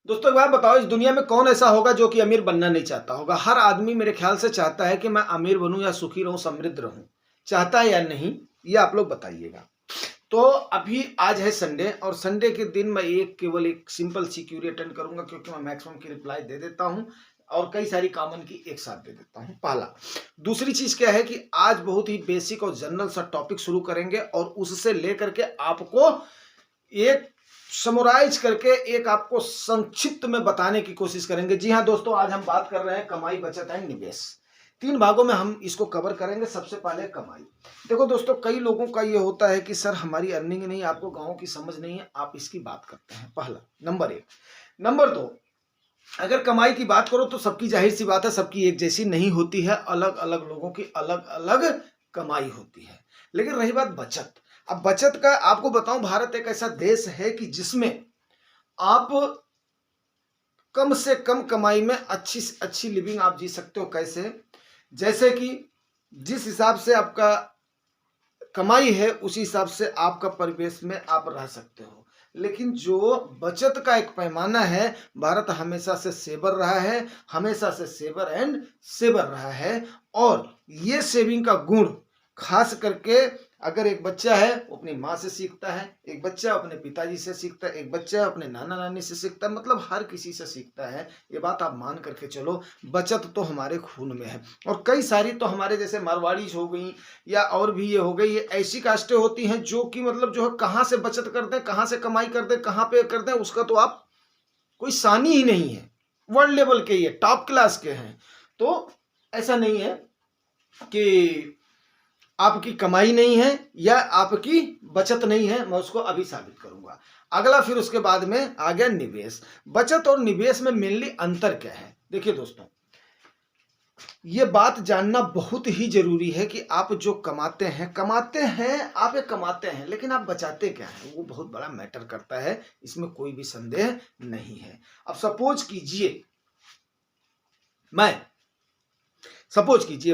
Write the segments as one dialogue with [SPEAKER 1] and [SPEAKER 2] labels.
[SPEAKER 1] दोस्तों एक बात बताओ, इस दुनिया में कौन ऐसा होगा जो कि अमीर बनना नहीं चाहता होगा? हर आदमी मेरे ख्याल से चाहता है कि मैं अमीर बनूं या सुखी रहूं, समृद्ध रहूं। चाहता है या नहीं, ये आप लोग बताइएगा। तो अभी आज है संडे, और संडे के दिन मैं केवल एक सिंपल सी क्यूरी अटेंड करूंगा, क्योंकि मैं मैक्सिमम की रिप्लाई दे देता हूं और कई सारी कॉमन की एक साथ दे देता हूं। पहला। दूसरी चीज क्या है कि आज बहुत ही बेसिक और जनरल सा टॉपिक शुरू करेंगे और उससे लेकर के आपको एक समराइज करके एक आपको संक्षिप्त में बताने की कोशिश करेंगे। जी हाँ दोस्तों, आज हम बात कर रहे हैं कमाई, बचत एंड निवेश। 3 भागों में हम इसको कवर करेंगे। सबसे पहले कमाई। देखो दोस्तों, कई लोगों का ये होता है कि सर हमारी अर्निंग नहीं, आपको गाँव की समझ नहीं है, आप इसकी बात करते हैं। पहला, नंबर 1। नंबर 2, अगर कमाई की बात करो तो सबकी जाहिर सी बात है, सबकी एक जैसी नहीं होती है। अलग अलग लोगों की अलग अलग कमाई होती है। लेकिन रही बात बचत, अब बचत का आपको बताऊं, भारत एक ऐसा देश है कि जिसमें आप कम से कम कमाई में अच्छी से अच्छी लिविंग आप जी सकते हो। कैसे? जैसे कि जिस हिसाब से आपका कमाई है उसी हिसाब से आपका परिवेश में आप रह सकते हो। लेकिन जो बचत का एक पैमाना है, भारत हमेशा से सेवर रहा है, हमेशा से सेवर एंड सेवर रहा है। और ये सेविंग का गुण खास करके अगर एक बच्चा है वो अपनी माँ से सीखता है, एक बच्चा अपने पिताजी से सीखता है, एक बच्चा अपने नाना नानी से सीखता है, मतलब हर किसी से सीखता है। ये बात आप मान करके चलो, बचत तो हमारे खून में है। और कई सारी तो हमारे जैसे मारवाड़ी हो गई या और भी ये हो गई, ये ऐसी कास्टें होती हैं जो कि मतलब जो है कहाँ से बचत कर दें, कहाँ से कमाई कर दें, कहाँ पे कर दें, उसका तो आप कोई सानी ही नहीं है। वर्ल्ड लेवल के ये टॉप क्लास के हैं। तो ऐसा नहीं है कि आपकी कमाई नहीं है या आपकी बचत नहीं है, मैं उसको अभी साबित करूंगा। अगला, फिर उसके बाद में आ गया निवेश। बचत और निवेश में मेनली अंतर क्या है? देखिए दोस्तों, ये बात जानना बहुत ही जरूरी है कि आप जो कमाते हैं, आप ये कमाते हैं, लेकिन आप बचाते क्या हैं, वो बहुत बड़ा मैटर करता है। इसमें कोई भी संदेह नहीं है। अब सपोज कीजिए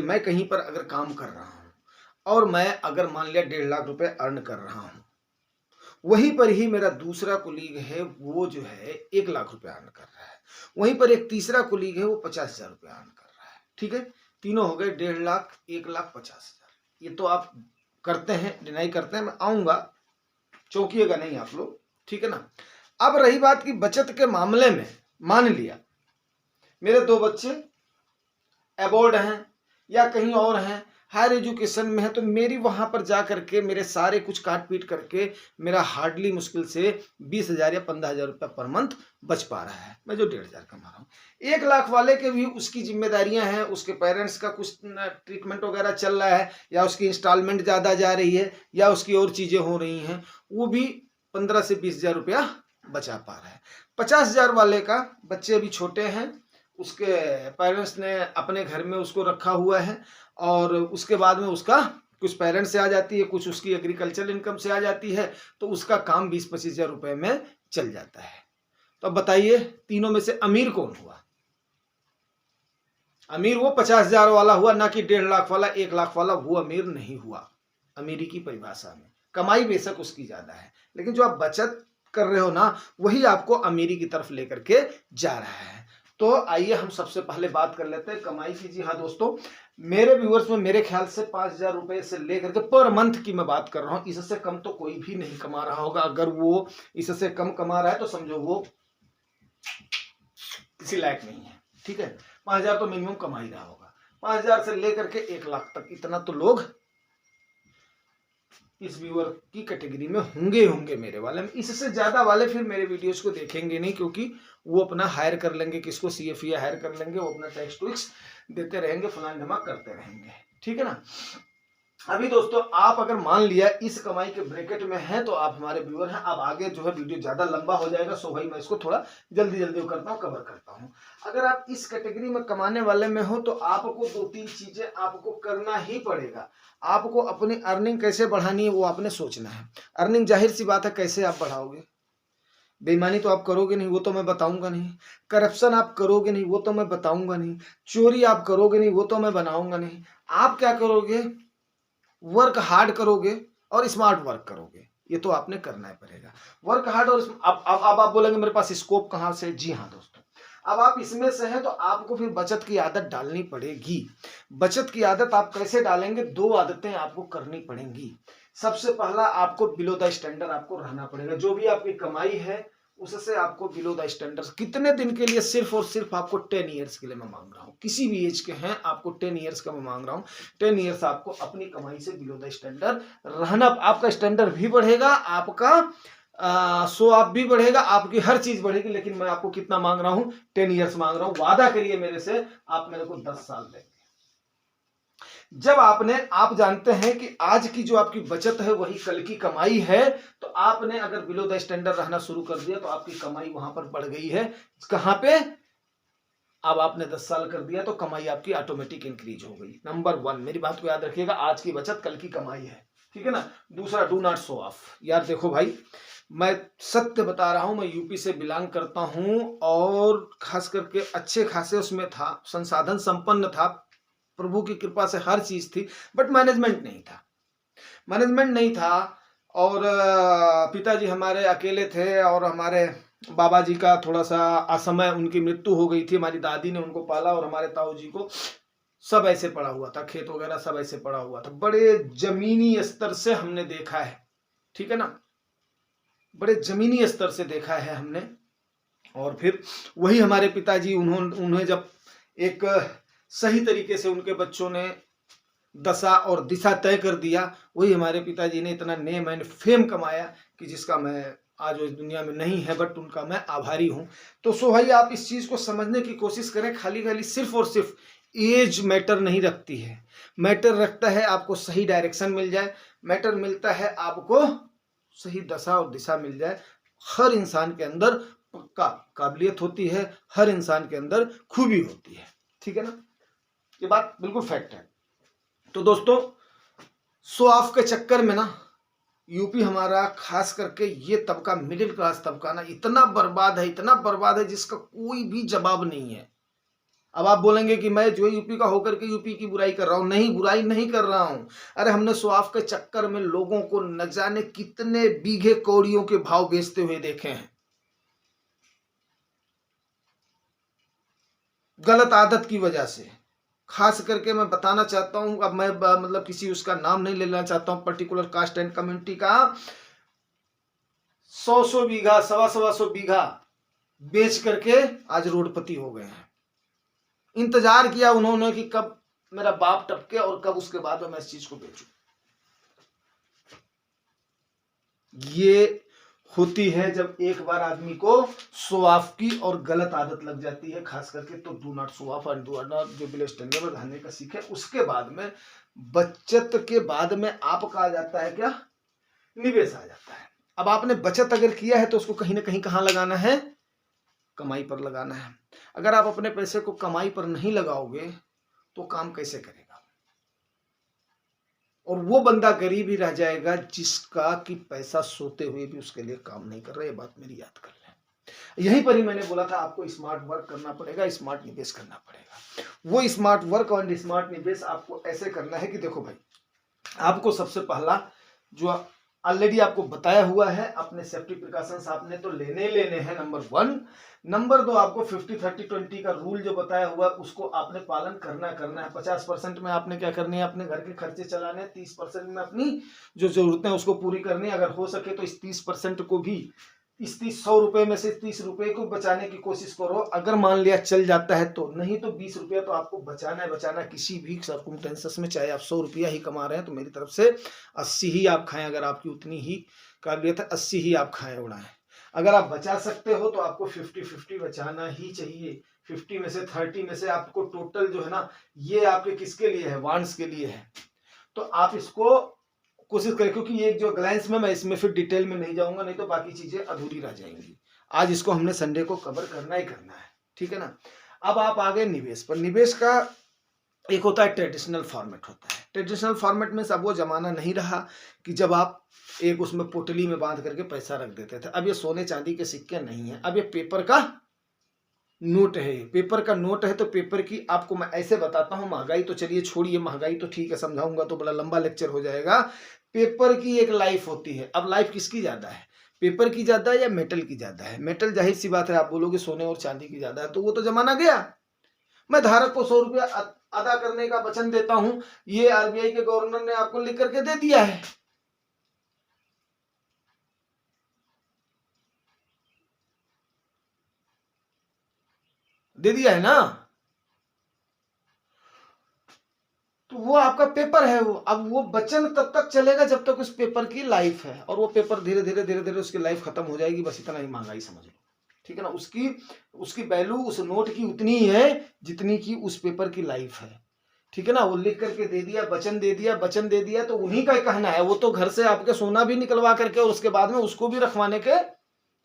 [SPEAKER 1] मैं कहीं पर अगर काम कर रहा हूं और मैं अगर मान लिया 1.5 लाख रुपए अर्न कर रहा हूं, वहीं पर ही मेरा दूसरा कोलीग है, वो जो है 1 लाख रुपए अर्न कर रहा है। वहीं पर एक तीसरा कोलीग है, वो 50,000 रुपए अर्न कर रहा है। ठीक है, तीनों हो गए 1.5 लाख, 1 लाख 50,000। ये तो आप करते हैं, डिनाई करते हैं, मैं आऊंगा, चौंकिएगा नहीं आप लोग, ठीक है ना। अब रही बात की बचत के मामले में, मान लिया मेरे 2 बच्चे अबॉर्ड हैं या कहीं और हैं, हायर एजुकेशन में है, तो मेरी वहां पर जा करके मेरे सारे कुछ काट पीट करके मेरा हार्डली मुश्किल से 20,000 या 15,000 रुपया पर मंथ बच पा रहा है, मैं जो 1,500 कमा रहा हूँ। 1 लाख वाले के भी उसकी जिम्मेदारियां हैं, उसके पेरेंट्स का कुछ ट्रीटमेंट वगैरह चल रहा है, या उसकी इंस्टॉलमेंट ज़्यादा जा रही है, या उसकी और चीज़ें हो रही हैं, वो भी 15 से 20,000 रुपया बचा पा रहा है। 50,000 वाले का, बच्चे अभी छोटे हैं, उसके पेरेंट्स ने अपने घर में उसको रखा हुआ है, और उसके बाद में उसका कुछ पेरेंट्स से आ जाती है, कुछ उसकी एग्रीकल्चर इनकम से आ जाती है, तो उसका काम 20-25 हजार रुपए में चल जाता है। तो अब बताइए, तीनों में से अमीर कौन हुआ? अमीर वो 50,000 वाला हुआ, ना कि 1.5 लाख वाला, 1 लाख वाला। वो अमीर नहीं हुआ अमीरी की परिभाषा में। कमाई बेशक उसकी ज्यादा है, लेकिन जो आप बचत कर रहे हो ना, वही आपको अमीरी की तरफ लेकर के जा रहा है। तो आइए हम सबसे पहले बात कर लेते हैं कमाई की। जी हाँ दोस्तों, मेरे व्यूअर्स में मेरे ख्याल से 5,000 रुपए से लेकर के पर मंथ की मैं बात कर रहा हूं, इससे कम तो कोई भी नहीं कमा रहा होगा। अगर वो इससे कम कमा रहा है तो समझो वो किसी लायक नहीं है। ठीक है, 5,000 तो मिनिमम कमा ही रहा होगा। 5,000 से लेकर के 1 लाख तक, इतना तो लोग इस व्यूअर की कैटेगरी में होंगे मेरे वाले में। इससे ज्यादा वाले फिर मेरे वीडियोस को देखेंगे नहीं, क्योंकि वो अपना हायर कर लेंगे, किसको, CFE हायर कर लेंगे, वो अपना टैक्स टूक्स देते रहेंगे, फलान जमा करते रहेंगे। ठीक है ना। अभी दोस्तों, आप अगर मान लिया इस कमाई के ब्रैकेट में है तो आप हमारे व्यूअर हैं। अब आगे जो है वीडियो ज्यादा लंबा हो जाएगा, सो भाई मैं इसको थोड़ा जल्दी करता हूँ, कवर करता हूँ। अगर आप इस कैटेगरी में कमाने वाले में हो तो आपको 2-3 चीजें आपको करना ही पड़ेगा। आपको अपनी अर्निंग कैसे बढ़ानी है वो आपने सोचना है। अर्निंग जाहिर सी बात है, कैसे आप बढ़ाओगे? बेईमानी तो आप करोगे नहीं, वो तो मैं बताऊंगा नहीं। करप्शन आप करोगे नहीं, वो तो मैं बताऊंगा नहीं। चोरी आप करोगे नहीं, वो तो मैं बनाऊंगा नहीं। आप क्या करोगे? वर्क हार्ड करोगे और स्मार्ट वर्क करोगे। ये तो आपने करना ही पड़ेगा। Work hard. और अब आप बोलेंगे मेरे पास स्कोप कहाँ से? जी हाँ दोस्तों, अब आप इसमें से हैं तो आपको फिर बचत की आदत डालनी पड़ेगी। बचत की आदत आप कैसे डालेंगे? 2 आदतें आपको करनी पड़ेंगी। सबसे पहला, आपको बिलो द स्टैंडर्ड आपको रहना पड़ेगा। जो भी आपकी कमाई है उससे आपको बिलो द स्टैंडर्ड। कितने दिन के लिए? सिर्फ और सिर्फ आपको 10 ईयर्स के लिए मैं मांग रहा हूँ। किसी भी एज के हैं, आपको 10 ईयर्स का मैं मांग रहा हूँ। 10 ईयर्स आपको अपनी कमाई से बिलो द स्टैंडर्ड रहना। आपका स्टैंडर्ड भी बढ़ेगा, आपका सो आप भी बढ़ेगा, आपकी हर चीज बढ़ेगी। लेकिन मैं आपको कितना मांग रहा हूं? 10 ईयर्स मांग रहा हूं। वादा करिए मेरे से, आप मेरे को 10 साल देंगे। जब आप जानते हैं कि आज की जो आपकी बचत है वही कल की कमाई है, तो आपने अगर बिलो द स्टैंडर्ड रहना शुरू कर दिया तो आपकी कमाई वहां पर बढ़ गई है। कहां पे? अब आपने 10 साल कर दिया तो कमाई आपकी ऑटोमेटिक इंक्रीज हो गई। नंबर 1, मेरी बात को याद रखिएगा, आज की बचत कल की कमाई है, ठीक है ना। दूसरा, डू नॉट शो ऑफ। यार देखो भाई, मैं सत्य बता रहा हूं, मैं यूपी से बिलोंग करता हूं और खास करके अच्छे खासे उसमें था, संसाधन संपन्न था, प्रभु की कृपा से हर चीज थी, बट मैनेजमेंट नहीं था। मैनेजमेंट नहीं था। और पिताजी हमारे अकेले थे और हमारे बाबा जी का थोड़ा सा असमय उनकी मृत्यु हो गई थी। हमारी दादी ने उनको पाला और हमारे ताऊ जी को सब ऐसे पड़ा हुआ था, खेत वगैरह सब ऐसे पड़ा हुआ था। बड़े जमीनी स्तर से हमने देखा है, ठीक है ना, बड़े जमीनी स्तर से देखा है हमने। और फिर वही हमारे पिताजी, उन्हें जब एक सही तरीके से उनके बच्चों ने दशा और दिशा तय कर दिया, वही हमारे पिताजी ने इतना नेम एंड फेम कमाया कि जिसका मैं आज इस दुनिया में नहीं है, बट उनका मैं आभारी हूं। तो सो भाई, आप इस चीज को समझने की कोशिश करें। खाली खाली सिर्फ और सिर्फ एज मैटर नहीं रखती है, मैटर रखता है आपको सही डायरेक्शन मिल जाए, मैटर मिलता है आपको सही दशा और दिशा मिल जाए। हर इंसान के अंदर पक्का काबिलियत होती है, हर इंसान के अंदर खूबी होती है, ठीक है ना, ये बात बिल्कुल फैक्ट है। तो दोस्तों, शो ऑफ के चक्कर में ना यूपी हमारा, खास करके ये तबका, मिडिल क्लास तबका ना, इतना बर्बाद है, इतना बर्बाद है जिसका कोई भी जवाब नहीं है। अब आप बोलेंगे कि मैं जो यूपी का होकर के यूपी की बुराई कर रहा हूं। नहीं, बुराई नहीं कर रहा हूं। अरे हमने शो ऑफ के चक्कर में लोगों को न जाने कितने बीघे कौड़ियों के भाव बेचते हुए देखे हैं। गलत आदत की वजह से। खास करके मैं बताना चाहता हूं, अब मैं मतलब किसी उसका नाम नहीं लेना चाहता हूं, पर्टिकुलर कास्ट एंड कम्युनिटी का, 100 बीघा, 125 बीघा बेच करके आज रोडपति हो गए हैं। इंतजार किया उन्होंने कि कब मेरा बाप टपके और कब उसके बाद मैं इस चीज को बेचूं। ये होती है जब एक बार आदमी को शो ऑफ की और गलत आदत लग जाती है, खास करके। तो do not show off and do not जो बिलो स्टैंडर्ड में रहने का सीखे। उसके बाद में बचत के बाद में आपका आ जाता है क्या? निवेश आ जाता है। अब आपने बचत अगर किया है तो उसको कहीं ना कहीं कहां लगाना है? कमाई पर लगाना है। अगर आप अपने पैसे को कमाई पर नहीं लगाओगे तो काम कैसे करेगा? और वो बंदा गरीब ही रह जाएगा जिसका कि पैसा सोते हुए भी उसके लिए काम नहीं कर रहा है। ये बात मेरी याद कर लें। यहीं पर ही मैंने बोला था आपको स्मार्ट वर्क करना पड़ेगा, स्मार्ट निवेश करना पड़ेगा। वो स्मार्ट वर्क और स्मार्ट निवेश आपको ऐसे करना है कि देखो भाई, आपको सबसे पहला जो ऑलरेडी आपको बताया हुआ है, अपने सेफ्टी प्रिकॉशंस आपने तो लेने हैं, नंबर 1। नंबर 2, आपको 50-30-20 का रूल जो बताया हुआ है उसको आपने पालन करना है। 50% में आपने क्या करनी है? अपने घर के खर्चे चलाने हैं। 30% में अपनी जो जरूरतें उसको पूरी करनी है। अगर हो सके तो इस 30% को भी, इस 100 रुपए में से 30 रुपए को बचाने की कोशिश करो। अगर मान लिया चल जाता है तो, नहीं तो 20 रुपया तो आपको बचाना है किसी भी सर्कमस्टेंसेस में। चाहे आप 100 रुपया ही कमा रहे हैं तो मेरी तरफ से 80 ही आप खाएं। अगर आपकी उतनी ही काबिलियत है, 80 ही आप खाएं उड़ाएं। अगर आप बचा सकते हो तो आपको 50-50 बचाना ही चाहिए। 50 में से 30 में से आपको टोटल जो है ना, ये आपके किसके लिए है? वांट्स के लिए है। तो आप इसको कोशिश करें, क्योंकि एक जो ग्लांस में मैं इसमें फिर डिटेल में नहीं जाऊंगा, नहीं तो बाकी चीजें अधूरी रह जाएंगी। आज इसको हमने संडे को कवर करना ही करना है, ठीक है ना। अब आप आ गए निवेश पर। निवेश का एक होता है ट्रेडिशनल फॉर्मेट होता है। ट्रेडिशनल फॉर्मेट में सब वो जमाना नहीं रहा कि जब आप एक उसमें पोटली में बांध करके पैसा रख देते थे। अब ये सोने चांदी के सिक्के नहीं है, अब ये पेपर का नोट है। पेपर का नोट है तो पेपर की आपको मैं ऐसे बताता हूं। महंगाई तो चलिए छोड़िए, महंगाई तो ठीक है, समझाऊंगा तो बड़ा लंबा लेक्चर हो जाएगा। पेपर की एक लाइफ होती है। अब लाइफ किसकी ज्यादा है, पेपर की ज्यादा है या मेटल की ज्यादा है? मेटल जाहिर सी बात है, आप बोलोगे सोने और चांदी की ज्यादा है, तो वो तो जमाना गया। मैं धारक को 100 रुपया अदा करने का वचन देता हूं, ये आरबीआई के गवर्नर ने आपको लिख करके दे दिया है, दे दिया है ना, तो वो आपका पेपर है वो। अब वो वचन तब तक चलेगा जब तक उस पेपर की लाइफ है, और वो पेपर धीरे धीरे धीरे धीरे उसकी लाइफ खत्म हो जाएगी। बस इतना ही महंगाई समझ लो, ठीक है ना। उसकी उसकी वैल्यू उस नोट की उतनी ही है जितनी की उस पेपर की लाइफ है, ठीक है ना। वो लिख करके दे दिया, वचन दे दिया, वचन दे दिया, तो उन्हीं का कहना है। वो तो घर से आपके सोना भी निकलवा करके और उसके बाद में उसको भी रखवाने के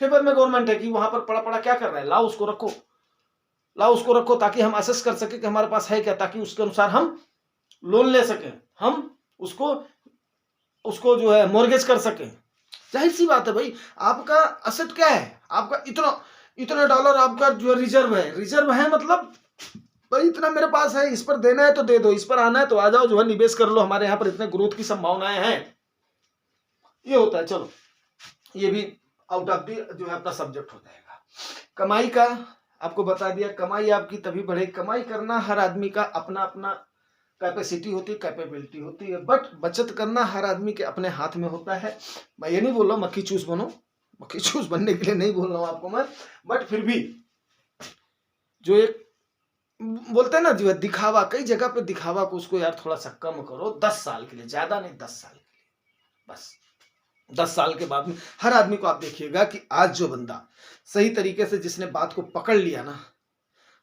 [SPEAKER 1] फेवर में गवर्नमेंट है कि वहां पर पड़ा पड़ा क्या कर रहा है, लाओ उसको रखो, लाओ उसको रखो, ताकि हम असेस कर सके कि हमारे पास है क्या, ताकि उसके अनुसार हम लोन ले सके, हम उसको उसको जो है मॉर्गेज कर सके। जाहिर सी बात है भाई, आपका असेट क्या है, आपका इतना इतना डॉलर आपका जो रिजर्व है, रिजर्व है मतलब भाई इतना मेरे पास है, इस पर देना है तो दे दो, इस पर आना है तो आ जाओ, जो है निवेश कर लो, हमारे यहाँ पर इतने ग्रोथ की संभावनाएं हैं, ये होता है। चलो ये भी आउट ऑफ दी जो है अपना सब्जेक्ट हो जाएगा। कमाई का आपको बता दिया, कमाई आपकी तभी बढ़ेगी, कमाई करना हर आदमी का अपना अपना कैपेसिटी होती है, कैपेबिलिटी होती है, बट बचत करना हर आदमी के अपने हाथ में होता है। मैं ये नहीं बोल रहा हूँ मक्खी चूस बनो, मक्खी चूस बनने के लिए नहीं बोल रहा हूँ आपको मैं, बट फिर भी जो एक बोलते हैं ना जो है दिखावा, कई जगह पे दिखावा को उसको यार थोड़ा सा कम करो, 10 साल के लिए, ज्यादा नहीं, 10 साल के लिए बस। 10 साल के बाद में हर आदमी को आप देखिएगा कि आज जो बंदा सही तरीके से जिसने बात को पकड़ लिया ना,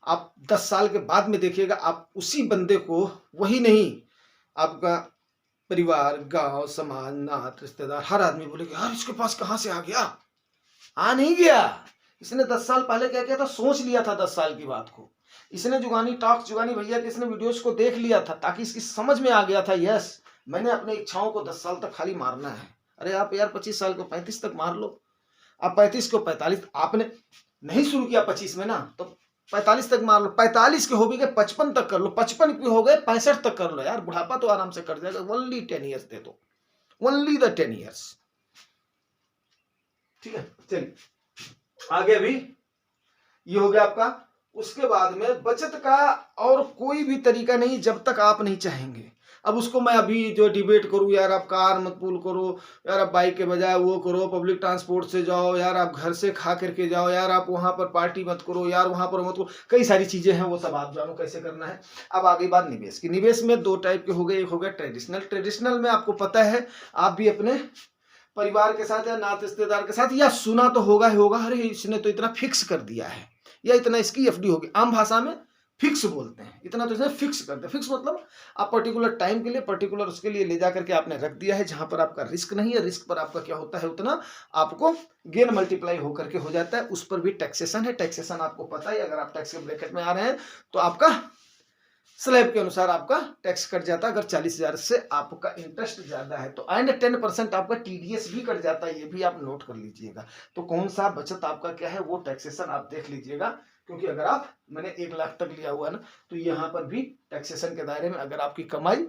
[SPEAKER 1] आप 10 साल के बाद में देखिएगा, आप उसी बंदे को, वही नहीं आपका परिवार, गांव, समाज, नात, रिश्तेदार, हर आदमी बोलेगा यार इसके पास कहां से आ गया, आ नहीं गया, इसने 10 साल पहले क्या किया था, सोच लिया था 10 साल की बात को, इसने जुगानी टॉक्स, जुगानी भैया के इसने वीडियोस को देख लिया था, ताकि इसकी समझ में आ गया था यस मैंने अपनी इच्छाओं को 10 साल तक खाली मारना है। अरे आप यार 25 साल को 35 तक मार लो, आप 35 को 45, आपने नहीं शुरू किया 25 में ना, तो 45 तक मार लो, 45 के हो भी गए 55 तक कर लो, 55 के हो गए 65 तक कर लो यार, बुढ़ापा तो आराम से कट जाएगा। ओनली 10 ईयर्स दे दो, ओनली द 10 ईयर्स, ठीक है। चलिए आगे भी ये हो गया आपका। उसके बाद में बचत का और कोई भी तरीका नहीं जब तक आप नहीं चाहेंगे। अब उसको मैं अभी जो डिबेट करूं, यार आप कार मत पूल करो, यार आप बाइक के बजाय वो करो, पब्लिक ट्रांसपोर्ट से जाओ, यार आप घर से खा करके जाओ, यार आप वहां पर पार्टी मत करो, यार वहां पर मत करो, कई सारी चीजें हैं, वो सब आप जानो कैसे करना है। अब आगे बात निवेश की। निवेश में 2 टाइप के हो गए, एक हो गया ट्रेडिशनल। ट्रेडिशनल में आपको पता है आप भी अपने परिवार के साथ या नाते रिश्तेदार के साथ, या सुना तो होगा ही होगा, अरे इसने तो इतना फिक्स कर दिया है, या इतना इसकी एफडी होगी, आम भाषा में फिक्स बोलते हैं, इतना तो इसने फिक्स कर दिया। फिक्स मतलब आप पर्टिकुलर टाइम के लिए, पर्टिकुलर उसके लिए ले जा करके आपने रख दिया है, जहां पर आपका रिस्क नहीं है, रिस्क पर आपका क्या होता है उतना आपको गेन मल्टीप्लाई होकर के हो जाता है। उस पर भी टैक्सेशन है, टैक्सेशन आपको पता है, अगर आप टैक्स के ब्रैकेट में आ रहे हैं तो आपका स्लैब के अनुसार आपका टैक्स कट जाता है। अगर 40,000 से आपका इंटरेस्ट ज्यादा है तो एंड 10% आपका टीडीएस भी कट जाता है, ये भी आप नोट कर लीजिएगा। तो कौन सा बचत आपका क्या है वो टैक्सेशन आप देख लीजिएगा, क्योंकि अगर आप मैंने 1 लाख तक लिया हुआ है ना, तो यहाँ पर भी टैक्सेशन के दायरे में अगर आपकी कमाई,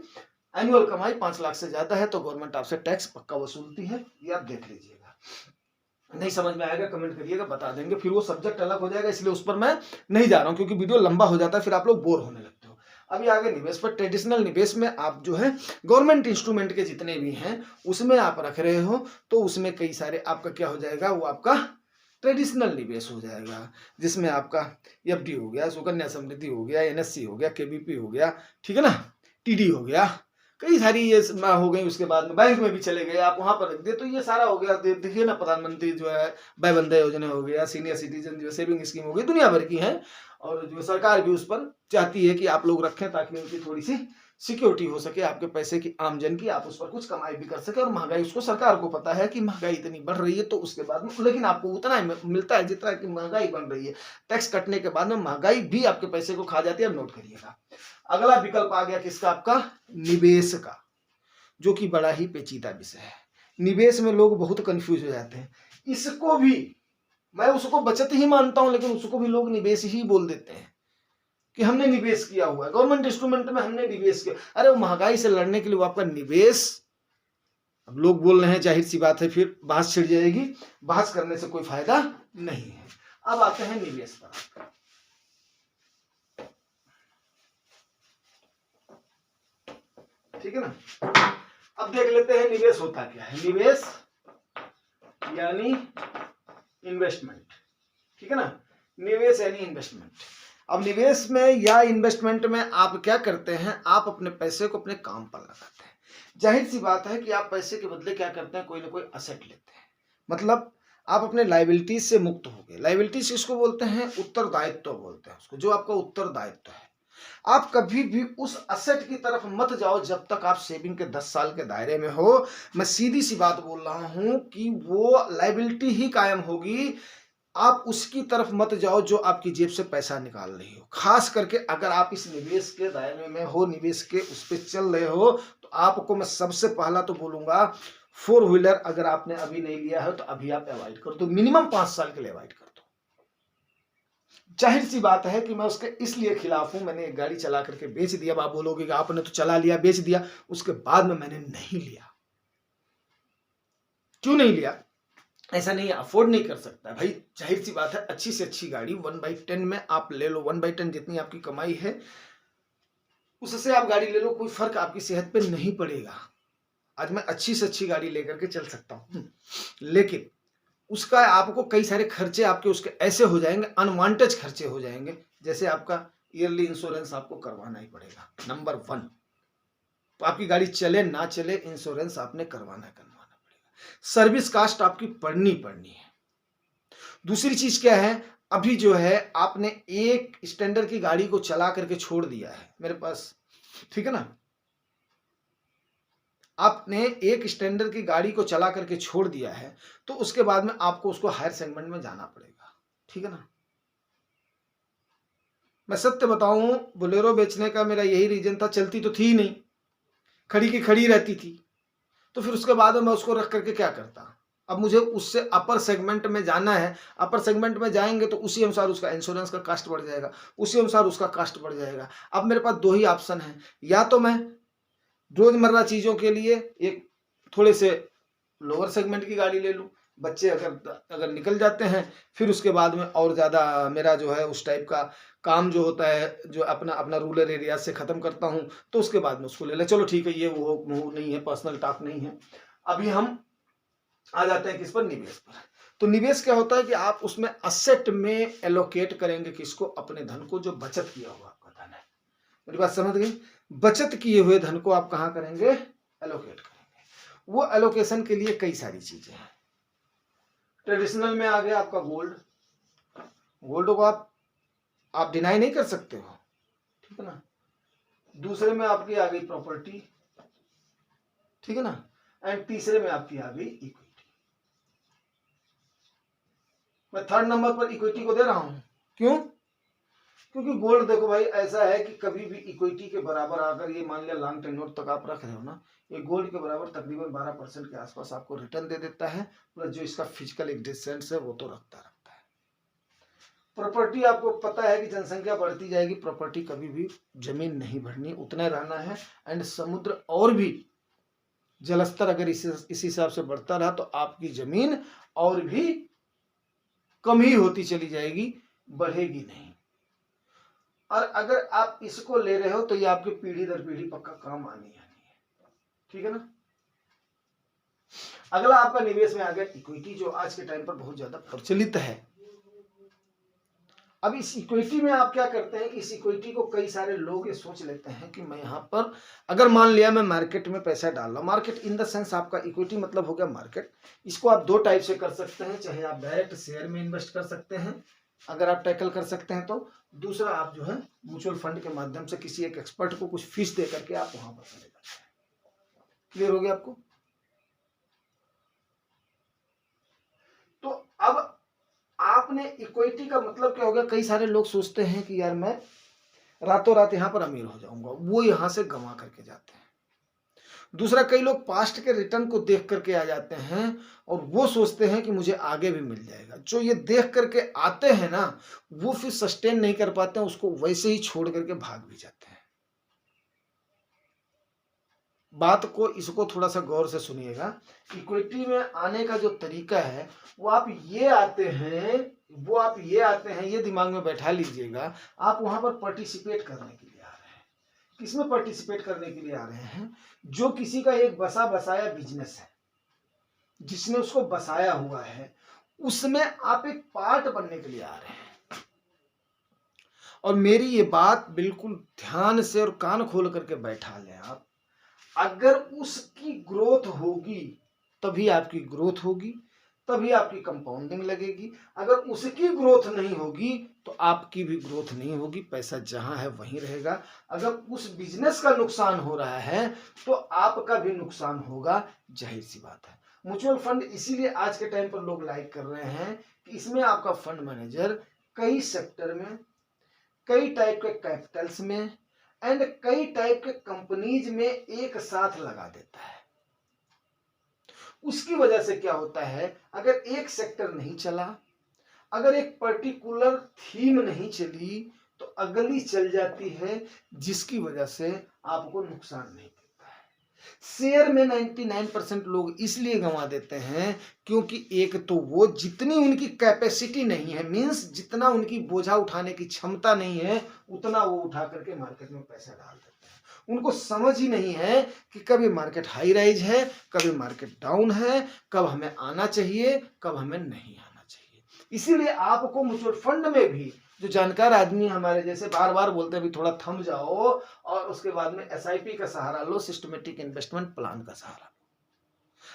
[SPEAKER 1] एनुअल कमाई 5 लाख से ज्यादा है तो गवर्नमेंट आपसे टैक्स पक्का वसूलती है, ये आप देख लीजिएगा। नहीं समझ में आएगा कमेंट करिएगा, बता देंगे, फिर वो सब्जेक्ट अलग हो जाएगा, इसलिए उस पर मैं नहीं जा रहा हूँ, क्योंकि वीडियो लंबा हो जाता है, फिर आप लोग बोर होने लगते हो। अभी आगे निवेश पर। ट्रेडिशनल निवेश में आप जो है गवर्नमेंट इंस्ट्रूमेंट के जितने भी हैं उसमें आप रख रहे हो, तो उसमें कई सारे आपका क्या हो जाएगा, वो आपका ट्रेडिशनल निवेश हो जाएगा, जिसमें आपका एफडी हो गया, सुकन्या समृद्धि हो गया, एनएससी हो गया, केबीपी हो गया, ठीक है ना, टीडी हो गया, कई सारी ये हो गई। उसके बाद में बैंक में भी चले गए, आप वहां पर रख दिए, तो ये सारा हो गया। देखिए ना, प्रधानमंत्री जो है वय वंदना योजना हो गया, सीनियर सिटीजन जो सेविंग स्कीम हो गई, दुनिया भर की है, और जो सरकार भी उस पर चाहती है कि आप लोग रखें, ताकि उनकी थोड़ी सी सिक्योरिटी हो सके, आपके पैसे की, आमजन की, आप उस पर कुछ कमाई भी कर सके। और महंगाई, उसको सरकार को पता है कि महंगाई इतनी बढ़ रही है, तो उसके बाद में लेकिन आपको उतना ही मिलता है जितना कि महंगाई बढ़ रही है। टैक्स कटने के बाद में महंगाई भी आपके पैसे को खा जाती है, नोट करिएगा। अगला विकल्प आ गया किसका, आपका निवेश का, जो कि बड़ा ही पेचीदा विषय है। निवेश में लोग बहुत कंफ्यूज हो जाते हैं, इसको भी मैं उसको बचत ही मानता हूं, लेकिन उसको भी लोग निवेश ही बोल देते हैं कि हमने निवेश किया हुआ है, गवर्नमेंट इंस्ट्रूमेंट में हमने निवेश किया। अरे वो महंगाई से लड़ने के लिए वो आपका निवेश अब लोग बोल रहे हैं, जाहिर सी बात है फिर बहस छिड़ जाएगी, बहस करने से कोई फायदा नहीं है। अब आते हैं निवेश पर। ठीक है ना, अब देख लेते हैं निवेश होता क्या है। निवेश यानी इन्वेस्टमेंट। ठीक है ना, निवेश यानी इन्वेस्टमेंट। अब निवेश में या इन्वेस्टमेंट में आप क्या करते हैं, आप अपने पैसे को अपने काम पर लगाते हैं। जाहिर सी बात है कि आप पैसे के बदले क्या करते हैं, कोई ना कोई असेट लेते हैं। मतलब आप अपने लायबिलिटीज से मुक्त हो गए। लायबिलिटीज किसको बोलते हैं, उत्तरदायित्व बोलते हैं उसको, जो आपका उत्तरदायित्व है। आप कभी भी उस असेट की तरफ मत जाओ जब तक आप सेविंग के 10 साल के दायरे में हो। मैं सीधी सी बात बोल रहा हूं कि वो लायबिलिटी ही कायम होगी, आप उसकी तरफ मत जाओ जो आपकी जेब से पैसा निकाल रही हो। खास करके अगर आप इस निवेश के दायरे में हो, निवेश के उस पर चल रहे हो, तो आपको मैं सबसे पहला तो बोलूंगा, 4 व्हीलर अगर आपने अभी नहीं लिया है तो अभी आप अवॉइड कर दो, मिनिमम 5 साल के लिए अवॉइड कर दो। जाहिर सी बात है कि मैं उसके इसलिए खिलाफ हूं, मैंने एक गाड़ी चला करके बेच दिया। आप बोलोगे कि आपने तो चला लिया, बेच दिया, उसके बाद में मैंने नहीं लिया। क्यों नहीं लिया, ऐसा नहीं, अफोर्ड नहीं कर सकता भाई। जाहिर सी बात है, अच्छी से अच्छी गाड़ी 1/10 में आप ले लो, 1/10 जितनी आपकी कमाई है उससे आप गाड़ी ले लो, कोई फर्क आपकी सेहत पे नहीं पड़ेगा। आज मैं अच्छी से अच्छी गाड़ी लेकर के चल सकता हूं, लेकिन उसका आपको कई सारे खर्चे आपके उसके ऐसे हो जाएंगे, अनवांटेड खर्चे हो जाएंगे। जैसे आपका ईयरली इंश्योरेंस आपको करवाना ही पड़ेगा, नंबर 1। तो आपकी गाड़ी चले ना चले, इंश्योरेंस आपने करवाना पड़ेगा। सर्विस कास्ट आपकी पड़नी है। दूसरी चीज क्या है, अभी जो है आपने एक स्टैंडर्ड की गाड़ी को चला करके छोड़ दिया है मेरे पास, ठीक है ना, आपने एक स्टैंडर्ड की गाड़ी को चला करके छोड़ दिया है, तो उसके बाद में आपको उसको हायर सेगमेंट में जाना पड़ेगा। ठीक है ना, मैं सत्य बताऊं, बोलेरो बेचने का मेरा यही रीजन था, चलती तो थी नहीं, खड़ी की खड़ी रहती थी। तो फिर उसके बाद में मैं उसको रख करके क्या करता, अब मुझे उससे अपर सेगमेंट में जाना है। अपर सेगमेंट में जाएंगे तो उसी अनुसार उसका इंश्योरेंस का कास्ट बढ़ जाएगा, उसी अनुसार उसका कास्ट बढ़ जाएगा। अब मेरे पास 2 ही ऑप्शन है, या तो मैं रोजमर्रा चीजों के लिए एक थोड़े से लोअर सेगमेंट की गाड़ी ले लूं, बच्चे अगर निकल जाते हैं, फिर उसके बाद में और ज्यादा मेरा जो है उस टाइप का काम जो होता है, जो अपना अपना रूरल एरिया से खत्म करता हूं, तो उसके बाद में उसको ले ले। चलो ठीक है, ये वो नहीं है, पर्सनल टॉक नहीं है। अभी हम आ जाते हैं किस पर, निवेश पर। तो निवेश क्या होता है कि आप उसमें असेट में एलोकेट करेंगे किसको, अपने धन को, जो बचत किया हुआ आपका धन है। मेरी बात समझ गई, बचत किए हुए धन को आप कहां करेंगे, एलोकेट करेंगे। वो एलोकेशन के लिए कई सारी चीजें हैं। ट्रेडिशनल में आ गया आपका गोल्ड, गोल्ड को आप डिनाई नहीं कर सकते हो, ठीक है ना। दूसरे में आपकी आ गई प्रॉपर्टी, ठीक है ना, एंड तीसरे में आपकी आ गई इक्विटी। मैं 3rd नंबर पर इक्विटी को दे रहा हूं, क्यों, क्योंकि गोल्ड देखो भाई ऐसा है कि कभी भी इक्विटी के बराबर अगर ये मान लिया लॉन्ग टेन्योर तक आप रख रहे हो ना, ये गोल्ड के बराबर तकरीबन 12% के आसपास आपको रिटर्न दे देता है, प्लस जो इसका फिजिकल एक्जिस्टेंस है वो तो रखता है। प्रॉपर्टी आपको पता है कि जनसंख्या बढ़ती जाएगी, प्रॉपर्टी कभी भी जमीन नहीं बढ़नी, उतना रहना है। एंड समुद्र और भी जलस्तर अगर इस हिसाब से बढ़ता रहा तो आपकी जमीन और भी कम ही होती चली जाएगी, बढ़ेगी नहीं। और अगर आप इसको ले रहे हो तो ये आपकी पीढ़ी दर पीढ़ी पक्का काम आनी है, ठीक है ना। अगला आपका निवेश में आ गया इक्विटी, जो आज के टाइम पर बहुत ज्यादा प्रचलित है। अब इस इक्विटी में आप क्या करते हैं, इस इक्विटी को कई सारे लोग ये सोच लेते हैं कि मैं यहाँ पर अगर मान लिया मैं मार्केट में पैसा डाल रहा हूँ, मार्केट इन द सेंस आपका इक्विटी मतलब हो गया मार्केट। इसको आप 2 टाइप से कर सकते हैं, चाहे आप डायरेक्ट शेयर में इन्वेस्ट कर सकते हैं अगर आप टैकल कर सकते हैं तो, दूसरा आप जो है म्यूचुअल फंड के माध्यम से किसी एक एक्सपर्ट को कुछ फीस दे करके आप वहां पर चले जाते हैं। क्लियर हो गया आपको। तो अब आपने इक्विटी का मतलब क्या हो गया, कई सारे लोग सोचते हैं कि यार मैं रातों रात यहां पर अमीर हो जाऊंगा, वो यहां से गंवा करके जाते हैं। दूसरा, कई लोग पास्ट के रिटर्न को देख करके आ जाते हैं और वो सोचते हैं कि मुझे आगे भी मिल जाएगा। जो ये देख करके आते हैं ना, वो फिर सस्टेन नहीं कर पाते हैं, उसको वैसे ही छोड़ करके भाग भी जाते हैं। बात को इसको थोड़ा सा गौर से सुनिएगा। इक्विटी में आने का जो तरीका है वो आप ये आते हैं, ये दिमाग में बैठा लीजिएगा। आप वहां पर पार्टिसिपेट करने के लिए आ रहे हैं। किसमें पार्टिसिपेट करने के लिए आ रहे हैं? जो किसी का एक बसा बसाया बिजनेस है, जिसने उसको बसाया हुआ है, उसमें आप एक पार्ट बनने के लिए आ रहे हैं। और मेरी ये बात बिल्कुल ध्यान से और कान खोल करके बैठा लें आप। अगर उसकी ग्रोथ होगी तभी आपकी ग्रोथ होगी, तभी आपकी कंपाउंडिंग लगेगी। अगर उसकी ग्रोथ नहीं होगी तो आपकी भी ग्रोथ नहीं होगी, पैसा जहां है वहीं रहेगा। अगर उस बिजनेस का नुकसान हो रहा है तो आपका भी नुकसान होगा, जाहिर सी बात है। म्यूचुअल फंड इसीलिए आज के टाइम पर लोग लाइक कर रहे हैं कि इसमें आपका फंड मैनेजर कई सेक्टर में, कई टाइप के कैपिटल्स में एंड कई टाइप के कंपनीज में एक साथ लगा देता है। उसकी वजह से क्या होता है, अगर एक सेक्टर नहीं चला, अगर एक पर्टिकुलर थीम नहीं चली, तो अगली चल जाती है, जिसकी वजह से आपको नुकसान नहीं देता है। शेयर में 99% लोग इसलिए गंवा देते हैं क्योंकि एक तो वो जितनी उनकी कैपेसिटी नहीं है, मींस जितना उनकी बोझा उठाने की क्षमता नहीं है, उतना वो उठा करके मार्केट में पैसा डाल देते हैं। उनको समझ ही नहीं है कि कब ये मार्केट हाई राइज है, कब ये मार्केट डाउन है, कब हमें आना चाहिए, कब हमें नहीं आना चाहिए। इसीलिए आपको म्यूचुअल फंड में भी जो जानकार आदमी हमारे जैसे बार बार बोलते हैं भी थोड़ा थम जाओ और उसके बाद में एसआईपी का सहारा लो, सिस्टमेटिक इन्वेस्टमेंट प्लान का सहारा लो।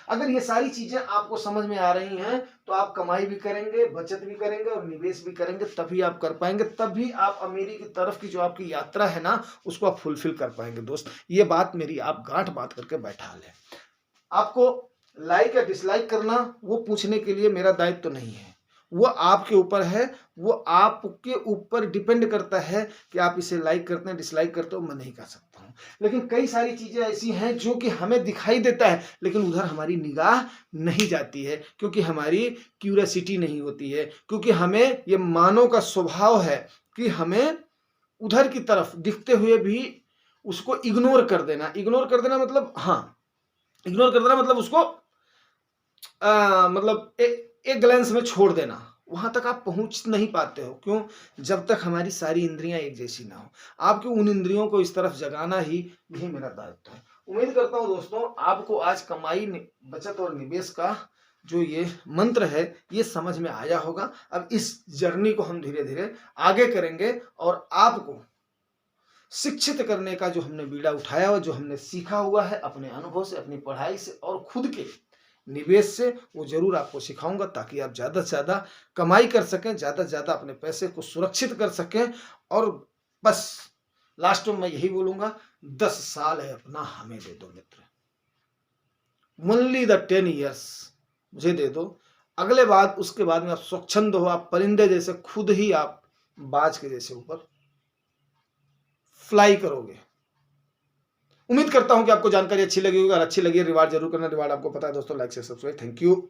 [SPEAKER 1] अगर ये सारी चीजें आपको समझ में आ रही हैं तो आप कमाई भी करेंगे, बचत भी करेंगे और निवेश भी करेंगे, तभी आप कर पाएंगे, तभी आप अमीरी की तरफ की जो आपकी यात्रा है ना, उसको आप फुलफिल कर पाएंगे। दोस्त, ये बात मेरी आप गांठ बात करके बैठा लें। आपको लाइक या डिसलाइक करना वो पूछने के लिए मेरा दायित्व तो नहीं है, वो आपके ऊपर है, वो आपके ऊपर डिपेंड करता है कि आप इसे लाइक करते हैं, डिसलाइक करते हो। मैं नहीं कर सकता हूं, लेकिन कई सारी चीजें ऐसी हैं जो कि हमें दिखाई देता है लेकिन उधर हमारी निगाह नहीं जाती है, क्योंकि हमारी क्यूरियोसिटी नहीं होती है, क्योंकि हमें ये मानव का स्वभाव है कि हमें उधर की तरफ दिखते हुए भी उसको इग्नोर कर देना। इग्नोर कर देना मतलब, हाँ, इग्नोर कर देना मतलब उसको मतलब एक ग्लैंस में छोड़ देना। वहां तक आप पहुंच नहीं पाते हो। क्यों? जब तक हमारी सारी इंद्रियां एक जैसी ना हो। आपकी उन इंद्रियों को इस तरफ जगाना ही यही मेरा दायित्व है। उम्मीद करता हूं दोस्तों आपको आज कमाई, बचत और निवेश का जो ये मंत्र है ये समझ में आया होगा। अब इस जर्नी को हम धीरे धीरे आगे करेंगे और आपको शिक्षित करने का जो हमने बीड़ा उठाया और जो हमने सीखा हुआ है अपने अनुभव से, अपनी पढ़ाई से और खुद के निवेश से, वो जरूर आपको सिखाऊंगा, ताकि आप ज़्यादा से ज़्यादा कमाई कर सकें, ज़्यादा से ज़्यादा अपने पैसे को सुरक्षित कर सकें। और बस लास्ट में मैं यही बोलूँगा, 10 साल है अपना हमें दे दो मित्र, ओनली द 10 ईयर्स मुझे दे दो। अगले बाद उसके बाद में आप स्वच्छंद हो, आप परिंदे जैसे खुद ही आप बाज के जैसे ऊपर फ्लाई करोगे। उम्मीद करता हूं कि आपको जानकारी अच्छी लगी होगी। अगर अच्छी लगी रिवार्ड जरूर करना। रिवार्ड आपको पता है दोस्तों, लाइक से सब्सक्राइब। Thank you.